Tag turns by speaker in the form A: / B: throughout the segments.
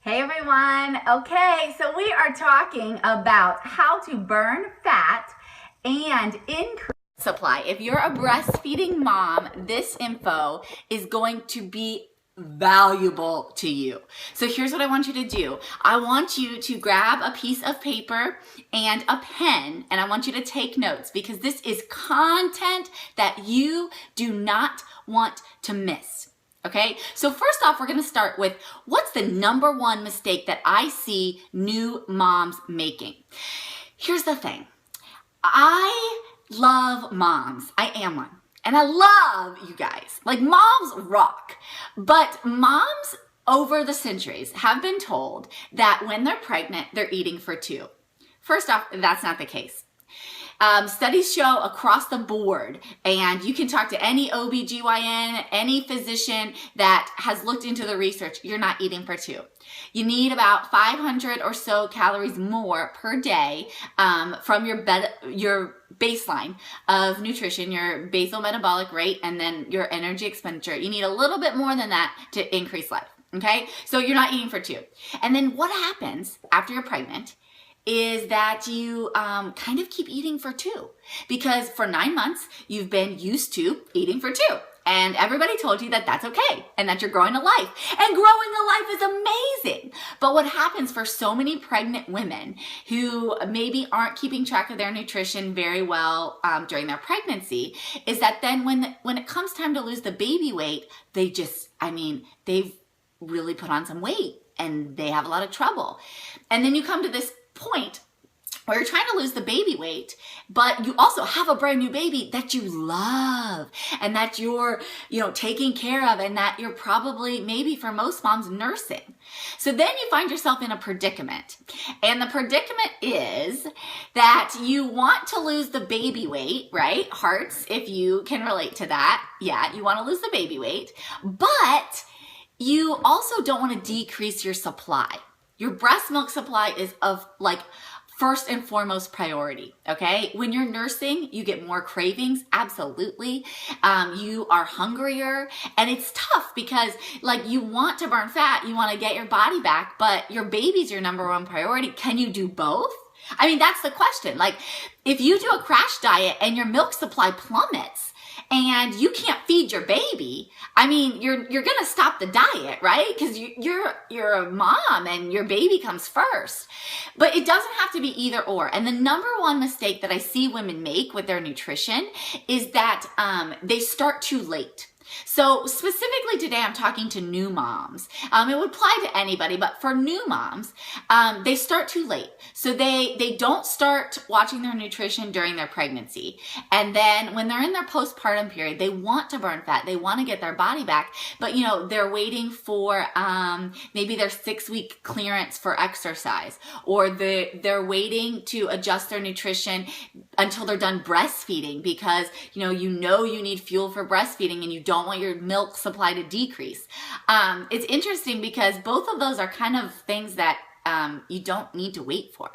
A: Hey everyone. Okay, so we are talking about how to burn fat and increase supply. If you're a breastfeeding mom, this info is going to be valuable to you. So here's what I want you to do. I want you to grab a piece of paper and a pen, and I want you to take notes because this is content that you do not want to miss. Okay, so first off, we're going to start with what's the number one mistake that I see new moms making. Here's the thing. I love moms. I am one. And I love you guys. Like, moms rock. But moms over the centuries have been told that when they're pregnant, they're eating for two. First off, that's not the case. Studies show across the board, and you can talk to any OBGYN, any physician that has looked into the research, you're not eating for two. You need about 500 or so calories more per day from your baseline of nutrition, your basal metabolic rate, and then your energy expenditure. You need a little bit more than that to increase life, okay? So you're not eating for two. And then what happens after you're pregnant is that you kind of keep eating for two, because for 9 months, you've been used to eating for two. And everybody told you that that's okay and that you're growing a life. And growing a life is amazing. But what happens for so many pregnant women who maybe aren't keeping track of their nutrition very well during their pregnancy is that then when it comes time to lose the baby weight, they've really put on some weight and they have a lot of trouble. And then you come to this point where you're trying to lose the baby weight, but you also have a brand new baby that you love and that you're, taking care of, and that you're probably, maybe for most moms, nursing. So then you find yourself in a predicament. And the predicament is that you want to lose the baby weight, right? Hearts, if you can relate to that. Yeah, you want to lose the baby weight, but you also don't want to decrease your supply. Your breast milk supply is of first and foremost priority, okay? When you're nursing, you get more cravings, absolutely. You are hungrier, and it's tough because you want to burn fat, you want to get your body back, but your baby's your number one priority. Can you do both? That's the question. If you do a crash diet and your milk supply plummets, and you can't feed your baby, you're gonna stop the diet, right? Because you're a mom and your baby comes first. But it doesn't have to be either or. And the number one mistake that I see women make with their nutrition is that they start too late. So specifically today, I'm talking to new moms. It would apply to anybody, but for new moms, they start too late. So they don't start watching their nutrition during their pregnancy. And then when they're in their postpartum period, they want to burn fat. They want to get their body back, but they're waiting for maybe their 6-week clearance for exercise, or they're waiting to adjust their nutrition until they're done breastfeeding because you need fuel for breastfeeding and you don't want your milk supply to decrease. It's interesting because both of those are kind of things that you don't need to wait for.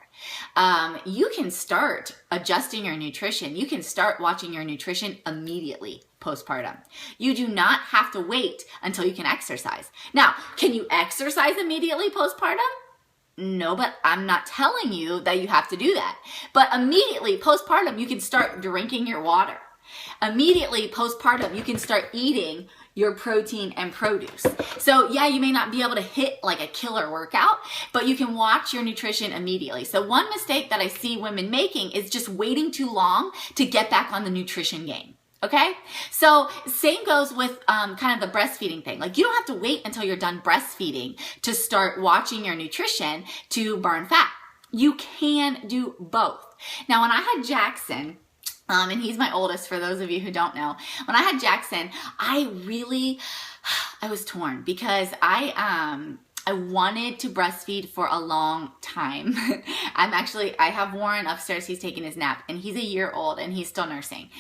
A: You can start adjusting your nutrition. You can start watching your nutrition immediately postpartum. You do not have to wait until you can exercise. Now, can you exercise immediately postpartum? No, but I'm not telling you that you have to do that. But immediately postpartum, you can start drinking your water. Immediately postpartum, you can start eating your protein and produce. So yeah, you may not be able to hit a killer workout, but you can watch your nutrition immediately. So one mistake that I see women making is just waiting too long to get back on the nutrition game. Okay? So same goes with kind of the breastfeeding thing. You don't have to wait until you're done breastfeeding to start watching your nutrition to burn fat. You can do both. Now, when I had Jackson, and he's my oldest, for those of you who don't know. When I had Jackson, I was torn because I wanted to breastfeed for a long time. I have Warren upstairs, he's taking his nap, and he's a year old and he's still nursing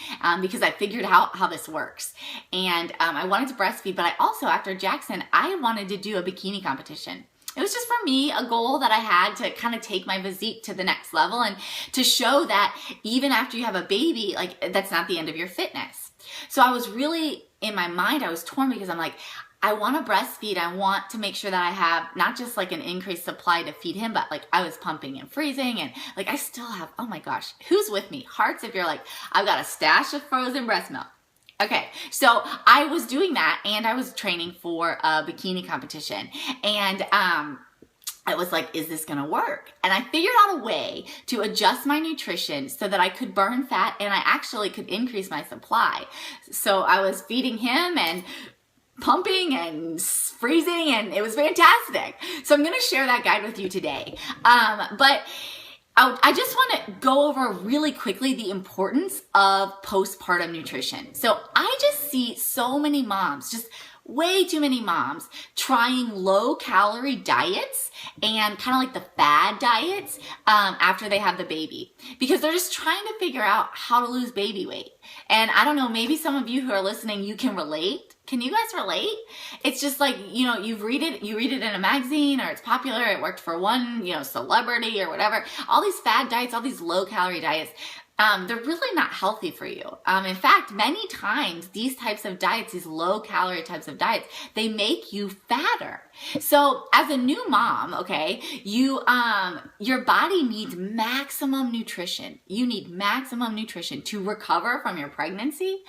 A: because I figured out how this works. And I wanted to breastfeed, but I also, after Jackson, I wanted to do a bikini competition. It was just for me a goal that I had to kind of take my physique to the next level and to show that even after you have a baby, that's not the end of your fitness. So I was really, in my mind, I was torn because I'm I want to breastfeed. I want to make sure that I have not just like an increased supply to feed him, but like I was pumping and freezing, and like I still have, oh my gosh, who's with me? Hearts if you're like, I've got a stash of frozen breast milk. Okay, so I was doing that, and I was training for a bikini competition, and I was like, is this gonna work? And I figured out a way to adjust my nutrition so that I could burn fat and I actually could increase my supply. So I was feeding him and pumping and freezing, and it was fantastic. So I'm gonna share that guide with you today. But I just want to go over really quickly the importance of postpartum nutrition. So I just see so many moms, just way too many moms, trying low calorie diets and kind of like the fad diets after they have the baby, because they're just trying to figure out how to lose baby weight. And I don't know, maybe some of you who are listening, you can relate. Can you guys relate? It's just like, you know, you read it in a magazine, or it's popular, it worked for one, you know, celebrity or whatever. All these fad diets, all these low calorie diets, they're really not healthy for you. In fact, many times these types of diets, these low calorie types of diets, they make you fatter. So as a new mom, okay, your body needs maximum nutrition. You need maximum nutrition to recover from your pregnancy,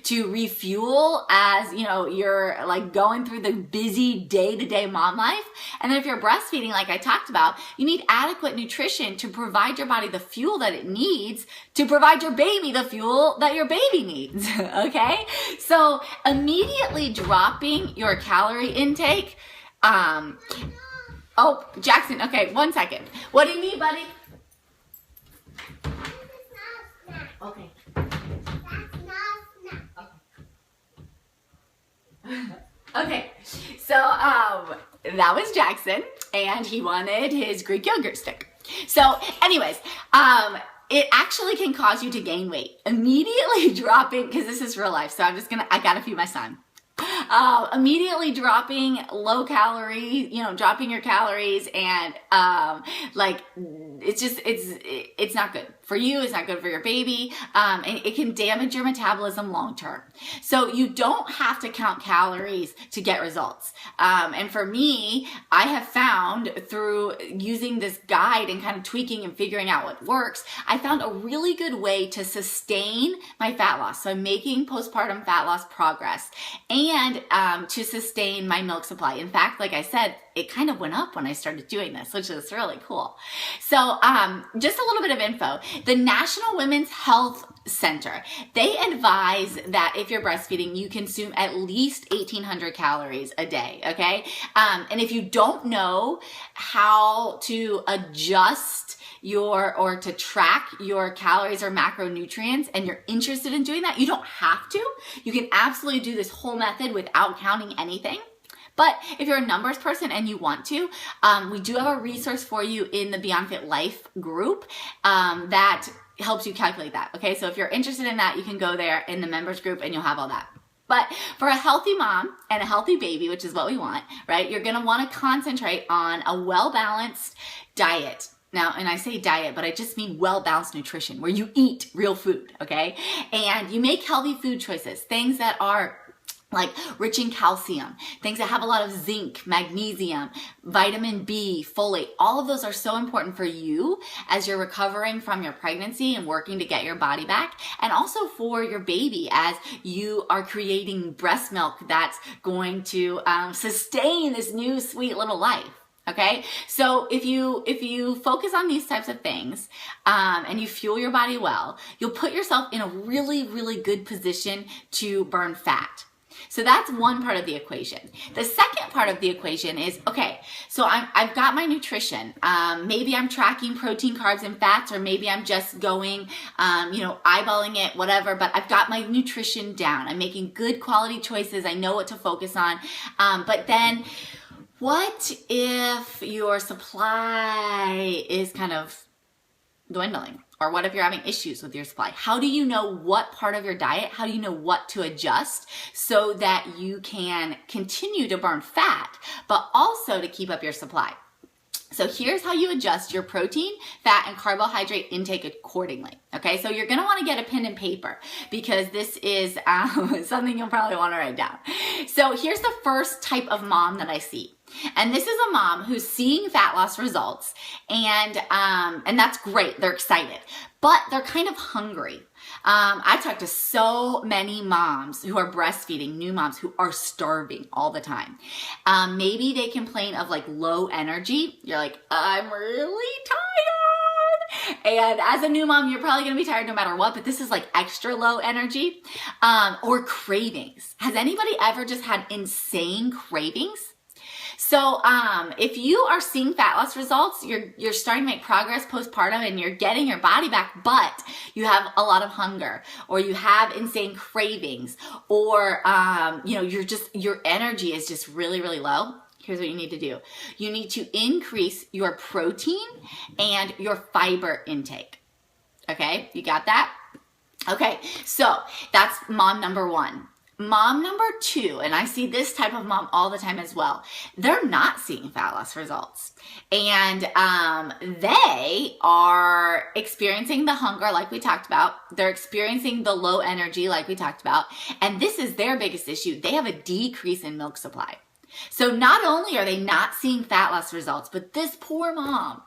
A: to refuel as, you know, you're like going through the busy day-to-day mom life. And then if you're breastfeeding, like I talked about, you need adequate nutrition to provide your body the fuel that it needs to provide your baby the fuel that your baby needs, okay? So immediately dropping your calorie intake, oh, Jackson, okay, 1 second. What do you need, buddy? Okay.
B: That's not a snack.
A: Okay, so that was Jackson, and he wanted his Greek yogurt stick. So anyways, it actually can cause you to gain weight. Immediately dropping, because this is real life, so I gotta feed my son. Immediately dropping low calorie, you know, dropping your calories, and like it's not good for you. It's not good for your baby. And it can damage your metabolism long term. So you don't have to count calories to get results. And for me, I have found through using this guide and kind of tweaking and figuring out what works, I found a really good way to sustain my fat loss. So I'm making postpartum fat loss progress, and to sustain my milk supply. In fact, like I said, it kind of went up when I started doing this, which is really cool. So just a little bit of info. The National Women's Health Center, they advise that if you're breastfeeding, you consume at least 1,800 calories a day, okay? And if you don't know how to adjust or to track your calories or macronutrients, and you're interested in doing that, you don't have to. You can absolutely do this whole method without counting anything. But if you're a numbers person and you want to, we do have a resource for you in the BeyondFit Life group that helps you calculate that. Okay, so if you're interested in that, you can go there in the members group and you'll have all that. But for a healthy mom and a healthy baby, which is what we want, right? You're gonna wanna concentrate on a well-balanced diet. Now, and I say diet, but I just mean well-balanced nutrition, where you eat real food, okay? And you make healthy food choices, things that are like rich in calcium, things that have a lot of zinc, magnesium, vitamin B, folate. All of those are so important for you as you're recovering from your pregnancy and working to get your body back, and also for your baby as you are creating breast milk that's going to sustain this new sweet little life. Okay, so if you focus on these types of things and you fuel your body well, you'll put yourself in a really, really good position to burn fat. So that's one part of the equation. The second part of the equation is, okay, so I've got my nutrition. Maybe I'm tracking protein, carbs, and fats, or maybe I'm just going, eyeballing it, whatever, but I've got my nutrition down. I'm making good quality choices. I know what to focus on. But then what if your supply is kind of dwindling? Or what if you're having issues with your supply? How do you know what part of your diet, how do you know what to adjust so that you can continue to burn fat, but also to keep up your supply? So here's how you adjust your protein, fat, and carbohydrate intake accordingly. Okay, so you're gonna wanna get a pen and paper because this is something you'll probably wanna write down. So here's the first type of mom that I see. And this is a mom who's seeing fat loss results, and that's great, they're excited, but they're kind of hungry. I talk to so many moms who are breastfeeding, new moms who are starving all the time. Maybe they complain of like low energy. You're like, I'm really tired. And as a new mom, you're probably gonna be tired no matter what, but this is like extra low energy. Or cravings. Has anybody ever just had insane cravings? So if you are seeing fat loss results, you're starting to make progress postpartum and you're getting your body back, but you have a lot of hunger, or you have insane cravings, or your energy is just really, really low. Here's what you need to do. You need to increase your protein and your fiber intake. Okay, you got that? Okay, so that's mom number one. Mom number two, and I see this type of mom all the time as well, they're not seeing fat loss results. And they are experiencing the hunger like we talked about. They're experiencing the low energy like we talked about. And this is their biggest issue. They have a decrease in milk supply. So not only are they not seeing fat loss results, but this poor mom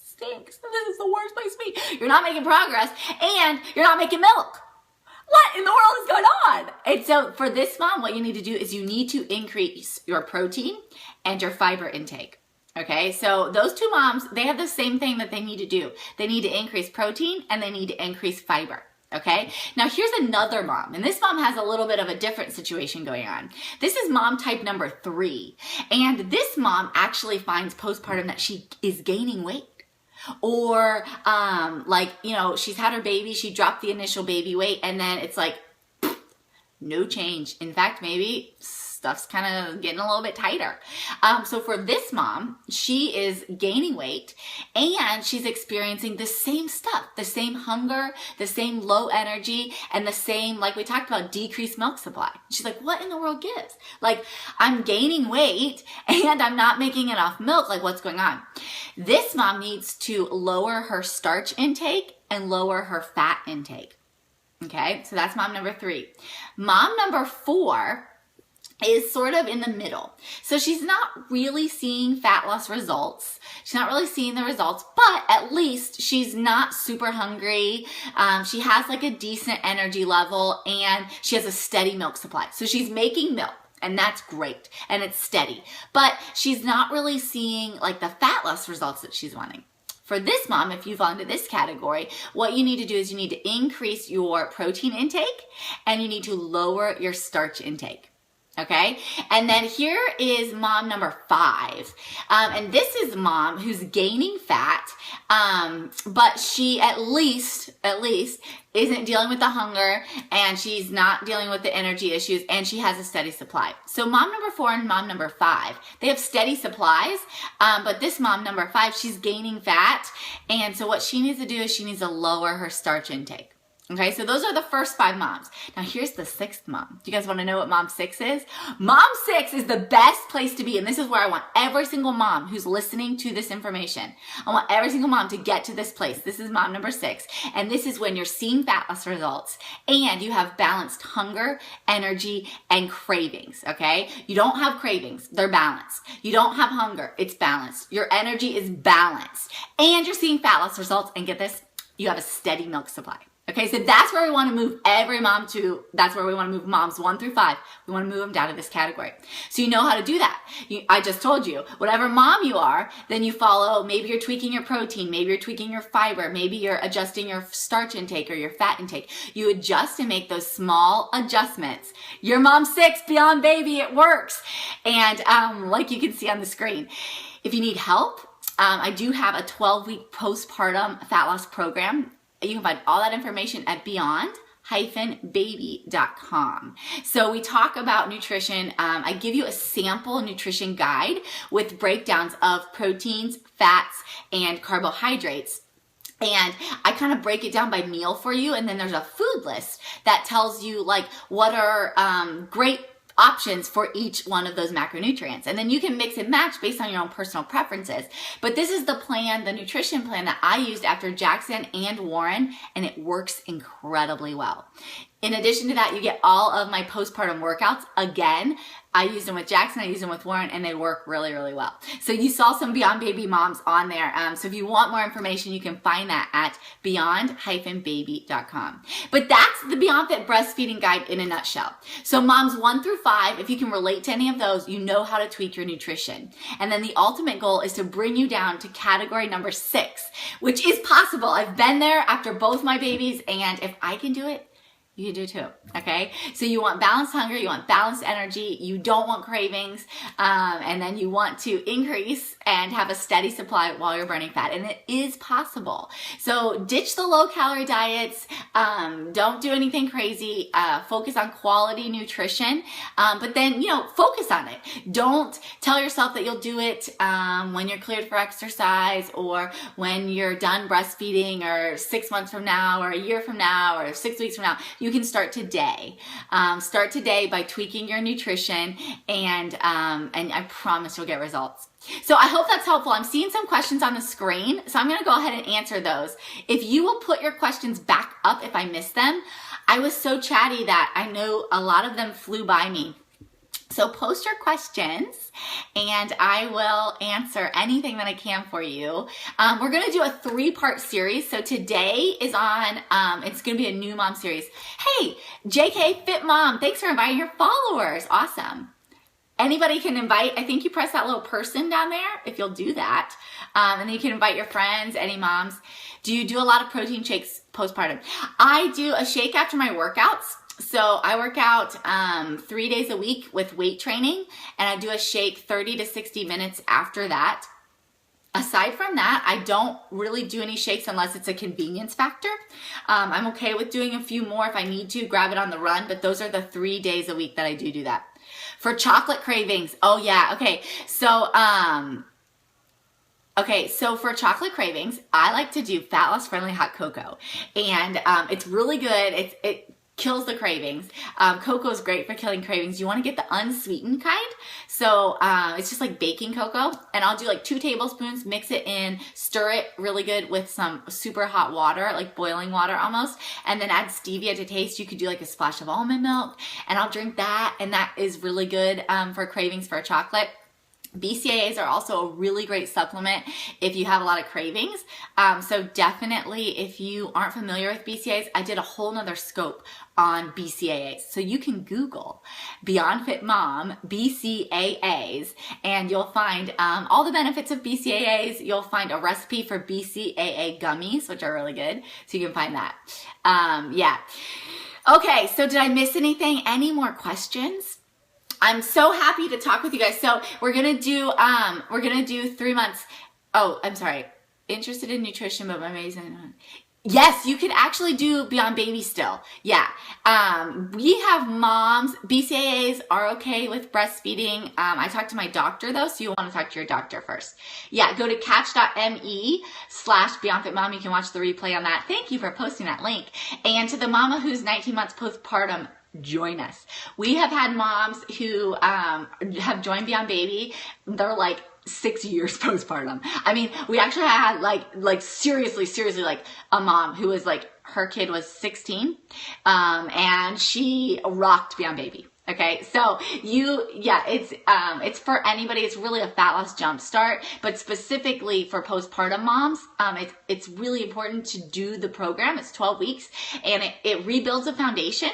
A: stinks. This is the worst place to be. You're not making progress and you're not making milk. What in the world is going on? And so for this mom, what you need to do is you need to increase your protein and your fiber intake. Okay, so those two moms, they have the same thing that they need to do. They need to increase protein and they need to increase fiber. Okay, now here's another mom, and this mom has a little bit of a different situation going on. This is mom type number 3, and this mom actually finds postpartum that she is gaining weight. Or she's had her baby, she dropped the initial baby weight, and then it's like no change. In fact, maybe stuff's kind of getting a little bit tighter. So for this mom, she is gaining weight and she's experiencing the same stuff, the same hunger, the same low energy, and the same, like we talked about, decreased milk supply. She's like, what in the world gives? Like, I'm gaining weight and I'm not making enough milk. Like, what's going on? This mom needs to lower her starch intake and lower her fat intake. Okay, so that's mom number 3. Mom number 4 is sort of in the middle. So she's not really seeing fat loss results. She's not really seeing the results, but at least she's not super hungry. She has like a decent energy level and she has a steady milk supply. So she's making milk. And that's great. And it's steady. But she's not really seeing like the fat loss results that she's wanting. For this mom, if you fall into this category, what you need to do is you need to increase your protein intake and you need to lower your starch intake. Okay, and then here is mom number 5, and this is mom who's gaining fat, but she at least isn't dealing with the hunger, and she's not dealing with the energy issues, and she has a steady supply. So mom number 4 and mom number 5, they have steady supplies, but this mom number 5, she's gaining fat, and so what she needs to do is she needs to lower her starch intake. Okay, so those are the first 5 moms. Now here's the 6th mom. Do you guys want to know what mom 6 is? Mom 6 is the best place to be, and this is where I want every single mom who's listening to this information. I want every single mom to get to this place. This is mom number 6, and this is when you're seeing fat loss results and you have balanced hunger, energy, and cravings, okay? You don't have cravings, they're balanced. You don't have hunger, it's balanced. Your energy is balanced, and you're seeing fat loss results, and get this, you have a steady milk supply. Okay, so that's where we want to move every mom to. That's where we want to move moms 1 through 5. We want to move them down to this category. So you know how to do that. I just told you, whatever mom you are, then you follow, maybe you're tweaking your protein, maybe you're tweaking your fiber, maybe you're adjusting your starch intake or your fat intake. You adjust and make those small adjustments. Your mom 6, Beyond Baby, it works. And like you can see on the screen, if you need help, I do have a 12-week postpartum fat loss program. You can find all that information at beyond-baby.com. So we talk about nutrition. I give you a sample nutrition guide with breakdowns of proteins, fats, and carbohydrates. And I kind of break it down by meal for you. And then there's a food list that tells you like what are great options for each one of those macronutrients. And then you can mix and match based on your own personal preferences. But this is the plan, the nutrition plan that I used after Jackson and Warren, and it works incredibly well. In addition to that, you get all of my postpartum workouts. Again, I used them with Jackson, I used them with Warren, and they work really, really well. So you saw some Beyond Baby moms on there. So if you want more information, you can find that at beyond-baby.com. But that's the BeyondFit breastfeeding guide in a nutshell. So moms 1 through 5, if you can relate to any of those, you know how to tweak your nutrition. And then the ultimate goal is to bring you down to category number 6, which is possible. I've been there after both my babies, and if I can do it, you can do it too, okay? So you want balanced hunger, you want balanced energy, you don't want cravings, and then you want to increase and have a steady supply while you're burning fat, and it is possible. So ditch the low-calorie diets, don't do anything crazy, focus on quality nutrition, but then, focus on it. Don't tell yourself that you'll do it when you're cleared for exercise or when you're done breastfeeding or 6 months from now or a year from now or 6 weeks from now. You can start today. Start today by tweaking your nutrition, and I promise you'll get results. So I hope that's helpful. I'm seeing some questions on the screen, so I'm going to go ahead and answer those. If you will put your questions back up if I missed them. I was so chatty that I know a lot of them flew by me. So post your questions and I will answer anything that I can for you. We're going to do a 3-part series. So today is on, it's going to be a new mom series. Hey, JK Fit Mom, thanks for inviting your followers. Awesome. Anybody can invite. I think you press that little person down there if you'll do that. And then you can invite your friends, any moms. Do you do a lot of protein shakes postpartum? I do a shake after my workouts. So I work out 3 days a week with weight training, and I do a shake 30 to 60 minutes after that. Aside from that, I don't really do any shakes unless it's a convenience factor. I'm okay with doing a few more if I need to, grab it on the run, but those are the 3 days a week that I do that. For chocolate cravings, oh yeah, okay. So for chocolate cravings, I like to do fat loss friendly hot cocoa, and it's really good. It kills the cravings. Cocoa is great for killing cravings. You want to get the unsweetened kind. So it's just like baking cocoa, and I'll do like 2 tablespoons, mix it in, stir it really good with some super hot water, like boiling water almost, and then add stevia to taste. You could do like a splash of almond milk, and I'll drink that, and that is really good for cravings for chocolate. BCAAs are also a really great supplement if you have a lot of cravings. So definitely, if you aren't familiar with BCAAs, I did a whole nother scope on BCAAs. So you can Google BeyondFit Mom BCAAs, and you'll find all the benefits of BCAAs. You'll find a recipe for BCAA gummies, which are really good. So you can find that. Yeah. Okay, so did I miss anything? Any more questions? I'm so happy to talk with you guys. So we're gonna do 3 months. Oh, I'm sorry. Interested in nutrition, but my amazing. Yes, you can actually do Beyond Baby still. Yeah. We have moms. BCAAs are okay with breastfeeding. I talked to my doctor though, so you want to talk to your doctor first. Yeah, go to catch.me/BeyondFitMom. You can watch the replay on that. Thank you for posting that link. And to the mama who's 19 months postpartum, join us. We have had moms who have joined Beyond Baby. They're like 6 years postpartum. I mean, we actually had like seriously like a mom who was like, her kid was 16, and she rocked Beyond Baby. Okay, so it's for anybody. It's really a fat loss jump start, but specifically for postpartum moms, it's really important to do the program. It's 12 weeks, and it rebuilds a foundation.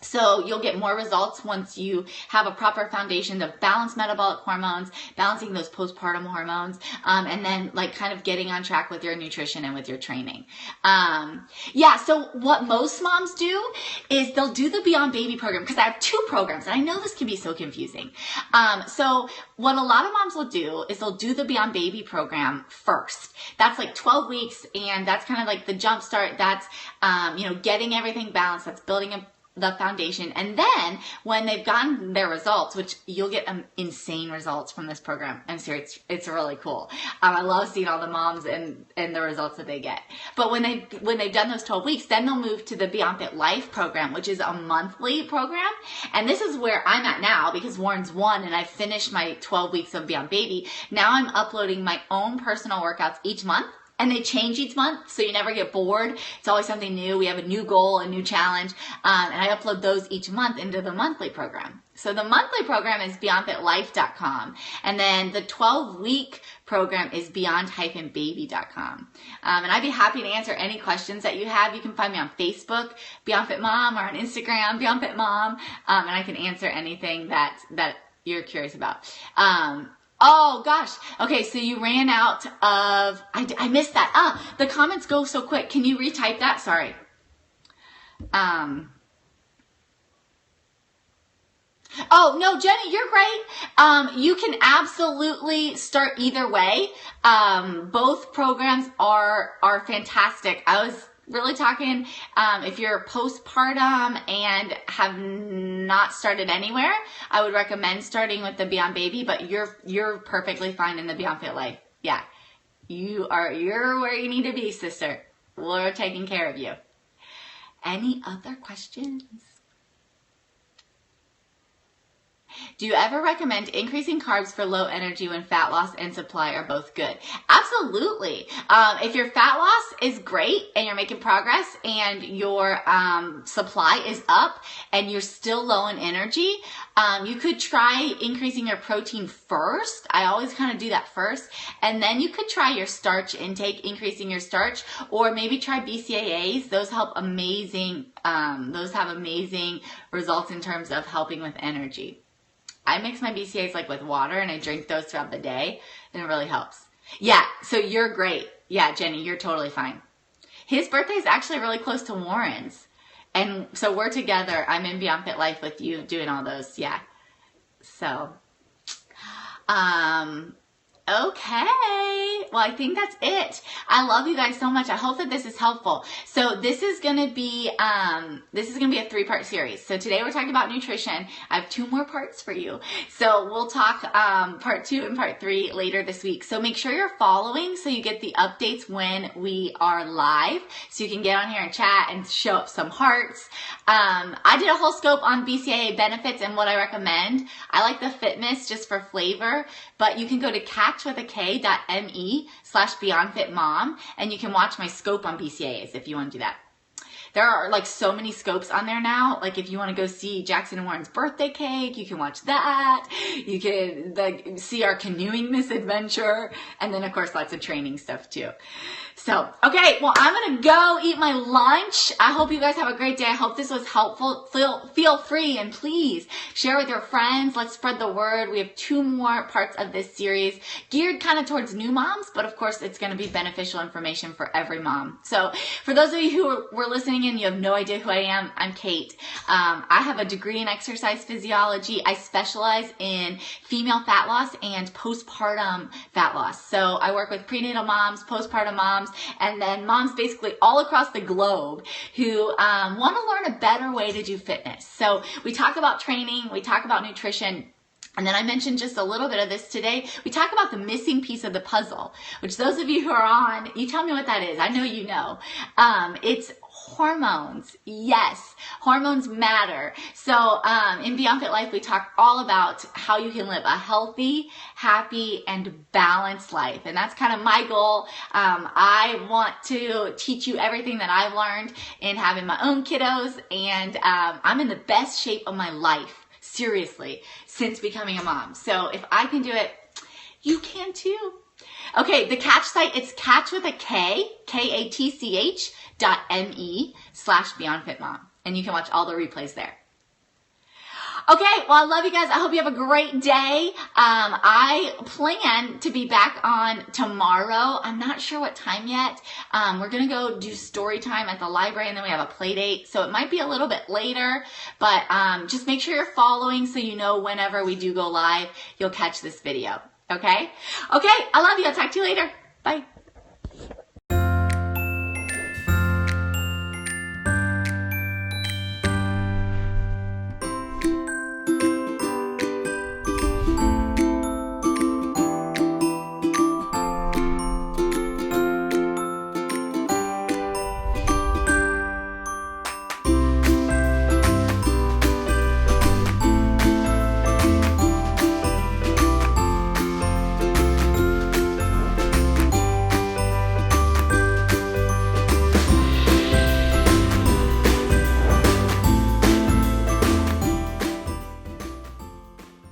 A: So you'll get more results once you have a proper foundation of balanced metabolic hormones, balancing those postpartum hormones, and then like kind of getting on track with your nutrition and with your training. So what most moms do is they'll do the Beyond Baby program, because I have 2 programs, and I know this can be so confusing. So what a lot of moms will do is they'll do the Beyond Baby program first. That's like 12 weeks, and that's kind of like the jump start. That's, getting everything balanced. That's building the foundation. And then when they've gotten their results, which you'll get insane results from this program. I'm serious. It's really cool. I love seeing all the moms and the results that they get. But when they've done those 12 weeks, then they'll move to the BeyondFit Life program, which is a monthly program. And this is where I'm at now because Warren's won and I finished my 12 weeks of Beyond Baby. Now I'm uploading my own personal workouts each month. And they change each month, so you never get bored. It's always something new. We have a new goal, a new challenge, and I upload those each month into the monthly program. So the monthly program is beyondfitlife.com, and then the 12-week program is beyond-baby.com. And I'd be happy to answer any questions that you have. You can find me on Facebook, BeyondFit Mom, or on Instagram, BeyondFit Mom, and I can answer anything that you're curious about. Oh gosh. Okay, so you ran out of, I missed that. The comments go so quick. Can you retype that? Sorry. Oh, no, Jenny, you're great. You can absolutely start either way. Both programs are fantastic. I was really talking, if you're postpartum and have not started anywhere, I would recommend starting with the Beyond Baby, but you're perfectly fine in the BeyondFit Life. Yeah. You're where you need to be, sister. We're taking care of you. Any other questions? Do you ever recommend increasing carbs for low energy when fat loss and supply are both good? Absolutely. If your fat loss is great and you're making progress and your supply is up and you're still low in energy, you could try increasing your protein first. I always kind of do that first. And then you could try your starch intake, increasing your starch, or maybe try BCAAs. Those help amazing. Those have amazing results in terms of helping with energy. I mix my BCAAs like with water and I drink those throughout the day and it really helps. Yeah, so you're great. Yeah, Jenny, you're totally fine. His birthday is actually really close to Warren's. And so we're together. I'm in BeyondFit Life with you doing all those. Yeah. So, okay. Well, I think that's it. I love you guys so much. I hope that this is helpful. So this is going to be a 3-part series. So today we're talking about nutrition. I have 2 more parts for you. So we'll talk part 2 and part 3 later this week. So make sure you're following so you get the updates when we are live. So you can get on here and chat and show up some hearts. I did a whole scope on BCAA benefits and what I recommend. I like the fitness just for flavor, but you can go to catchwithak.me/BeyondFitMom and you can watch my scope on BCAAs if you want to do that. There are like so many scopes on there now. Like if you want to go see Jackson and Warren's birthday cake, you can watch that. You can see our canoeing misadventure. And then of course lots of training stuff too. So, okay, well I'm going to go eat my lunch. I hope you guys have a great day. I hope this was helpful. Feel free and please share with your friends. Let's spread the word. We have 2 more parts of this series geared kind of towards new moms, but of course it's going to be beneficial information for every mom. So for those of you who were listening and you have no idea who I am, I'm Kate. I have a degree in exercise physiology. I specialize in female fat loss and postpartum fat loss. So I work with prenatal moms, postpartum moms, and then moms basically all across the globe who want to learn a better way to do fitness. So we talk about training, we talk about nutrition, and then I mentioned just a little bit of this today. We talk about the missing piece of the puzzle, which those of you who are on, you tell me what that is. I know you know. It's hormones. Yes, hormones matter. So in BeyondFit Life, we talk all about how you can live a healthy, happy, and balanced life. And that's kind of my goal. I want to teach you everything that I've learned in having my own kiddos. And I'm in the best shape of my life, seriously, since becoming a mom. So if I can do it, you can too. Okay, the Catch site, it's catch with a K, KATCH.me/BeyondFitMom. And you can watch all the replays there. Okay, well, I love you guys. I hope you have a great day. I plan to be back on tomorrow. I'm not sure what time yet. We're going to go do story time at the library, and then we have a play date. So it might be a little bit later, but just make sure you're following so you know whenever we do go live, you'll catch this video. Okay? Okay, I love you. I'll talk to you later. Bye.